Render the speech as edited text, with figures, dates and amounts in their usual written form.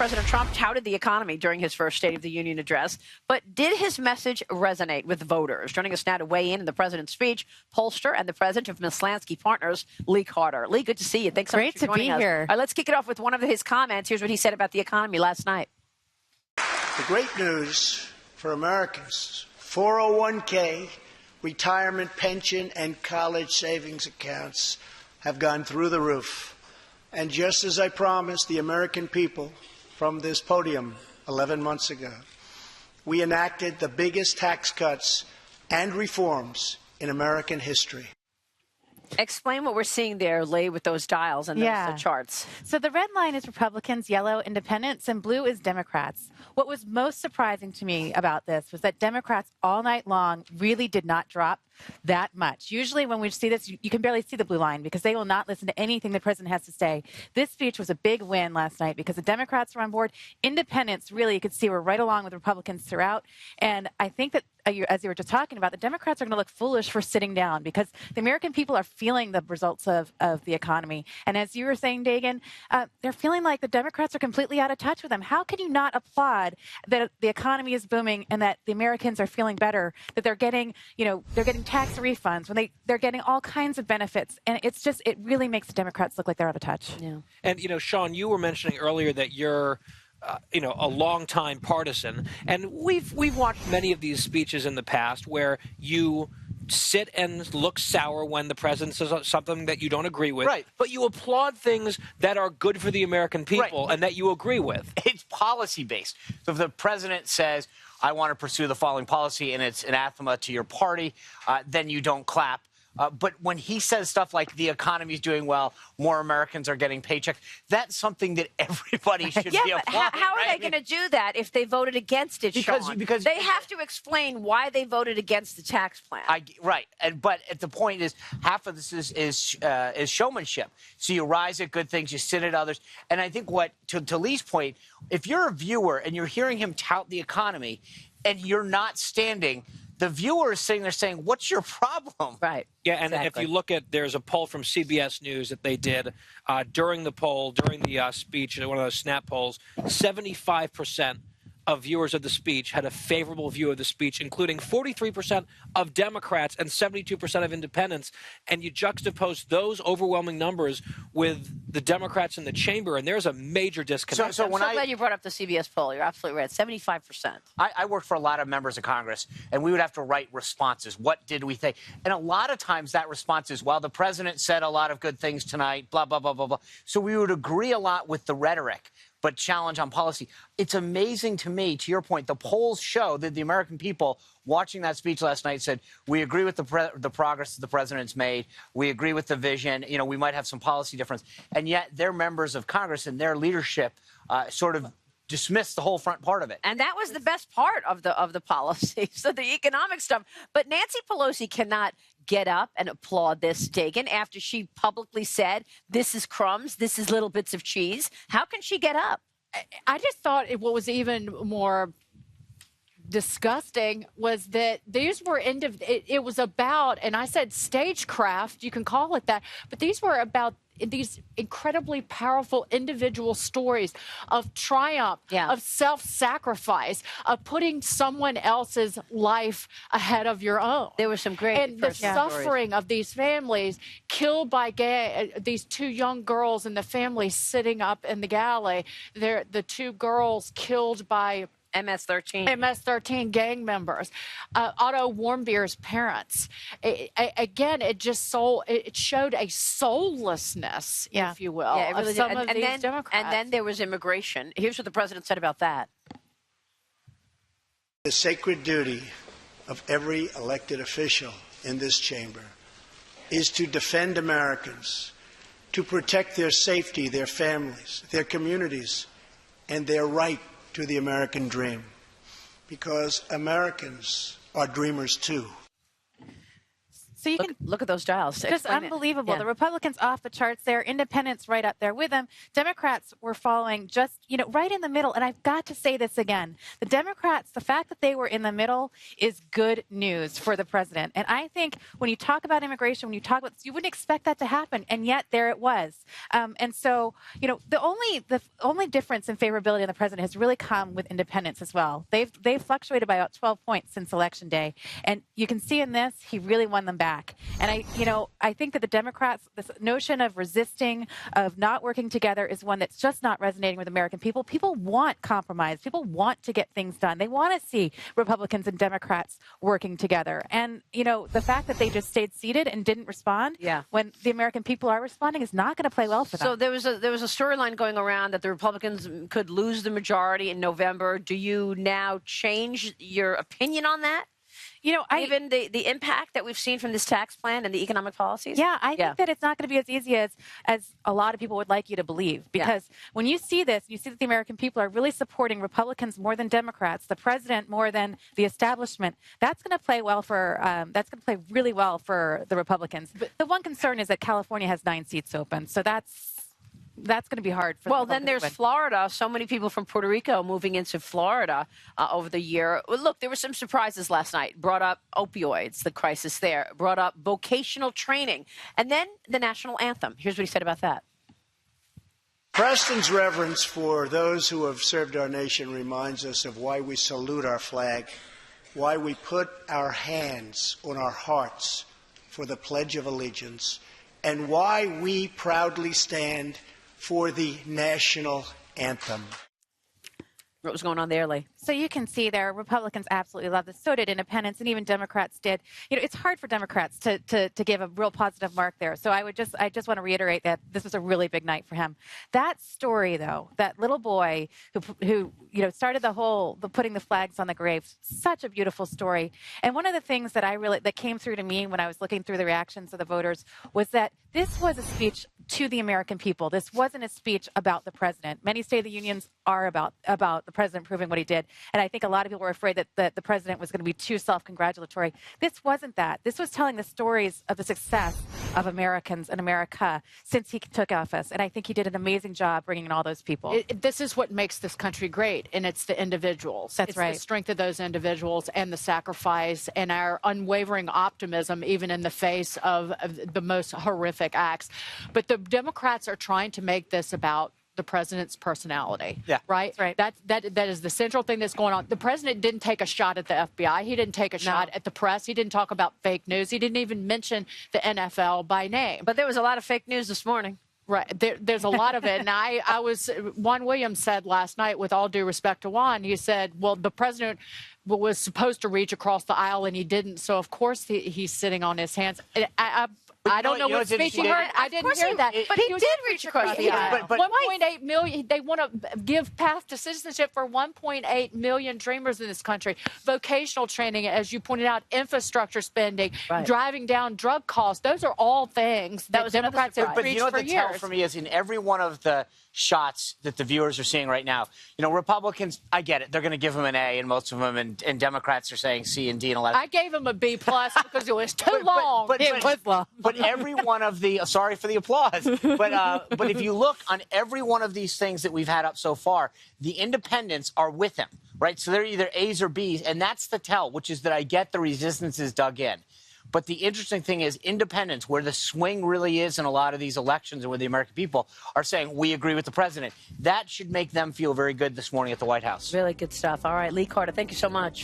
President Trump touted the economy during his first State of the Union address, but did his message resonate with voters? Joining us now to weigh in the president's speech, Pollster and the president of Mislansky Partners, Lee Carter. Lee, good to see you. Thanks so much for joining us. Here. All right, let's kick it off with one of his comments. Here's what he said about the economy last night. The great news for Americans, 401k, retirement pension, and college savings accounts have gone through the roof. And just as I promised the American people from this podium 11 months ago, we enacted the biggest tax cuts and reforms in American history. Explain what we're seeing there, Lee, with those dials and those charts. So the red line is Republicans, yellow independents, and blue is Democrats. What was most surprising to me about this was that Democrats all night long really did not drop that much. Usually when we see this, you can barely see the blue line because they will not listen to anything the president has to say. This speech was a big win last night because the Democrats were on board. Independents, really, you could see, were right along with Republicans throughout. And I think that, as you were just talking about, the Democrats are going to look foolish for sitting down because the American people are feeling the results of the economy. And as you were saying, Dagan, they're feeling like the Democrats are completely out of touch with them. How can you not applaud that the economy is booming and that the Americans are feeling better, that they're getting, they're getting tax refunds, when they're getting all kinds of benefits. And it's just, it really makes the Democrats look like they're out of touch. Yeah. And, Sean, you were mentioning earlier that you're a longtime partisan, and we've watched many of these speeches in the past where you sit and look sour when the president says something that you don't agree with, right? But you applaud things that are good for the American people, right, and that you agree with. It's policy based. So if the president says, "I want to pursue the following policy," and it's anathema to your party, then you don't clap. But when he says stuff like the economy is doing well, more Americans are getting paychecks, that's something that everybody should be applauding. How are they going to do that if they voted against it, Sean? Because they have to explain why they voted against the tax plan. Right. But the point is, half of this is showmanship. So you rise at good things, you sit at others. And I think to Lee's point, if you're a viewer and you're hearing him tout the economy and you're not standing, the viewer is sitting there saying, what's your problem? Right. Yeah, and exactly. if you look at, there's a poll from CBS News that they did during the speech, one of those snap polls, 75% of viewers of the speech had a favorable view of the speech, including 43% of Democrats and 72% of independents. And you juxtapose those overwhelming numbers with the Democrats in the chamber, and there's a major disconnect. I'm so glad you brought up the CBS poll. You're absolutely right. 75%. I worked for a lot of members of Congress, and we would have to write responses. What did we think? And a lot of times that response is, well, the president said a lot of good things tonight, blah, blah, blah, blah, blah. So we would agree a lot with the rhetoric, but challenge on policy. It's amazing to me, to your point, the polls show that the American people watching that speech last night said, we agree with the progress that the president's made. We agree with the vision. We might have some policy difference. And yet their members of Congress and their leadership sort of dismissed the whole front part of it. And that was the best part of the policy, so the economic stuff. But Nancy Pelosi cannot get up and applaud this, Dagan, after she publicly said, this is crumbs, this is little bits of cheese. How can she get up? I just thought what was even more disgusting was that these were it was about, and I said stagecraft, you can call it that, but these were about these incredibly powerful individual stories of triumph, of self-sacrifice, of putting someone else's life ahead of your own. There were some great and the suffering of these families killed by these two young girls and the family sitting up in the galley. The two girls killed by MS-13 gang members, Otto Warmbier's parents. Again, it showed a soullessness, if you will, of some of these Democrats. And then there was immigration. Here's what the president said about that. The sacred duty of every elected official in this chamber is to defend Americans, to protect their safety, their families, their communities, and their right to the American dream, because Americans are dreamers too. So you can look at those dials. just Explain it. unbelievable. Yeah. The Republicans off the charts there, independents right up there with them. Democrats were following just, right in the middle. And I've got to say this again. The Democrats, the fact that they were in the middle is good news for the president. And I think when you talk about immigration, when you talk about, you wouldn't expect that to happen. And yet there it was. And so, the only difference in favorability on the president has really come with independents as well. They've fluctuated by about 12 points since Election Day. And you can see in this, he really won them back. And I think that the Democrats, this notion of resisting, of not working together is one that's just not resonating with American people. People want compromise. People want to get things done. They want to see Republicans and Democrats working together. And, the fact that they just stayed seated and didn't respond when the American people are responding is not going to play well for them. So there was a storyline going around that the Republicans could lose the majority in November. Do you now change your opinion on that? Given the impact that we've seen from this tax plan and the economic policies? Yeah, I think that it's not going to be as easy as a lot of people would like you to believe. Because when you see this, you see that the American people are really supporting Republicans more than Democrats, the president more than the establishment. That's going to play really well for the Republicans. But the one concern is that California has 9 seats open, so that's going to be hard for Well, then there's Florida. So many people from Puerto Rico moving into Florida over the year. Well, look, there were some surprises last night. Brought up opioids, the crisis there. Brought up vocational training. And then the national anthem. Here's what he said about that. Preston's reverence for those who have served our nation reminds us of why we salute our flag, why we put our hands on our hearts for the Pledge of Allegiance, and why we proudly stand for the national anthem. What was going on there, Lee? So you can see there, Republicans absolutely love this. So did independents, and even Democrats did. It's hard for Democrats to give a real positive mark there. So I just want to reiterate that this was a really big night for him. That story, though, that little boy who started the putting the flags on the graves, such a beautiful story. And one of the things that came through to me when I was looking through the reactions of the voters was that this was a speech to the American people. This wasn't a speech about the president. Many State of the Unions are about the president proving what he did. And I think a lot of people were afraid that the president was going to be too self-congratulatory. This wasn't that. This was telling the stories of the success of Americans and America since he took office. And I think he did an amazing job bringing in all those people. This is what makes this country great, and it's the individuals. That's right. It's the strength of those individuals and the sacrifice and our unwavering optimism, even in the face of the most horrific acts. But the Democrats are trying to make this about the president's personality. Yeah. Right? That's right. That is the central thing that's going on. The president didn't take a shot at the FBI. He didn't take a shot at the press. He didn't talk about fake news. He didn't even mention the NFL by name. But there was a lot of fake news this morning. Right. There's a lot of it. And Juan Williams said last night, with all due respect to Juan, he said, well, the president was supposed to reach across the aisle and he didn't. So, of course, he's sitting on his hands. I don't know what speech he heard. I didn't hear that. But he did reach across the aisle. 1.8 million. They want to give path to citizenship for 1.8 million dreamers in this country. Vocational training, as you pointed out, infrastructure spending, driving down drug costs. Those are all things that Democrats have preached for years. But the tell for me is in every one of the shots that the viewers are seeing right now, Republicans, I get it. They're going to give them an A, and most of them, and Democrats are saying C and D and 11. I gave them a B+ because it was too long. It was long. But every one of the sorry for the applause. But if you look on every one of these things that we've had up so far, the independents are with him, right? So they're either A's or B's, and that's the tell, which is that I get the resistance is dug in. But the interesting thing is independents, where the swing really is in a lot of these elections and where the American people are saying, we agree with the president. That should make them feel very good this morning at the White House. Really good stuff. All right, Lee Carter, thank you so much.